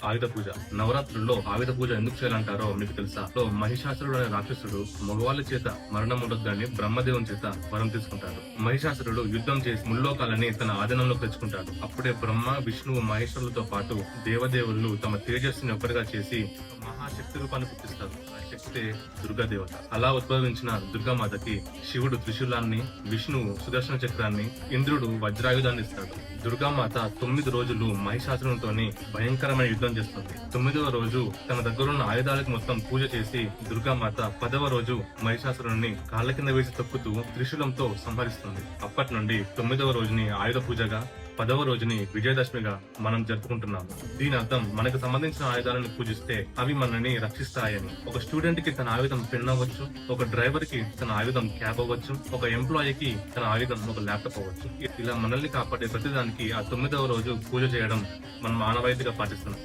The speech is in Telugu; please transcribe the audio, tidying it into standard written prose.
ఆయుధ పూజ. నవరాత్రుల్లో ఆయుధ పూజ ఎందుకు చేయాలంటారో మీకు తెలుసా? మహిషాసురుడు అనే రాక్షసుడు మగవాళ్ళ చేత మరణం ఉండొద్దని బ్రహ్మదేవుని చేత వరం తీసుకుంటాడు. మహిషాసురుడు యుద్ధం చేసి ముల్లోకాలని తన ఆధీనంలోకి తెచ్చుకుంటాడు. అప్పుడే బ్రహ్మ, విష్ణువు, మహేశ్వరులతో పాటు దేవదేవుళ్ళు తమ తేజస్సుని ఒక్కటిగా చేసి మహాశక్తి రూపాన్ని పుట్టిస్తారు. ఆ శక్తే దుర్గాదేవత. అలా ఉద్భవించిన దుర్గామాతకి శివుడు త్రిశూలాన్ని, విష్ణువు సుదర్శన చక్రాన్ని, ఇంద్రుడు వజ్రాయుధాన్ని ఇస్తాడు. దుర్గామాత 9 రోజులు మహిషాసురునితోని భయంకరమైన యుద్ధం చేస్తుంది. 9వ రోజు తన దగ్గరున్న ఆయుధాలకు మొత్తం పూజ చేసి దుర్గామాత 10వ రోజు మహిషాసురుని కాళ్ళ కింద వేసి తొక్కుతూ త్రిశూలంతో సంహరిస్తుంది. అప్పటి నుండి 9వ రోజుని ఆయుధ పూజగా, 10వ రోజుని విజయదశమిగా మనం జరుపుకుంటున్నాము. దీని అర్థం మనకు సంబంధించిన ఆయుధాలను పూజిస్తే అవి మనల్ని రక్షిస్తాయని. ఒక స్టూడెంట్ కి తన ఆయుధం పెన్ అవ్వచ్చు, ఒక డ్రైవర్ కి తన ఆయుధం క్యాబ్ అవ్వచ్చు, ఒక ఎంప్లాయీకి తన ఆయుధం ఒక ల్యాప్టాప్ అవ్వచ్చు. ఇలా మనల్ని కాపాడే ప్రతిదానికి ఆ 9వ రోజు పూజ చేయడం మనం ఆనవాయితీగా పాటిస్తున్నాం.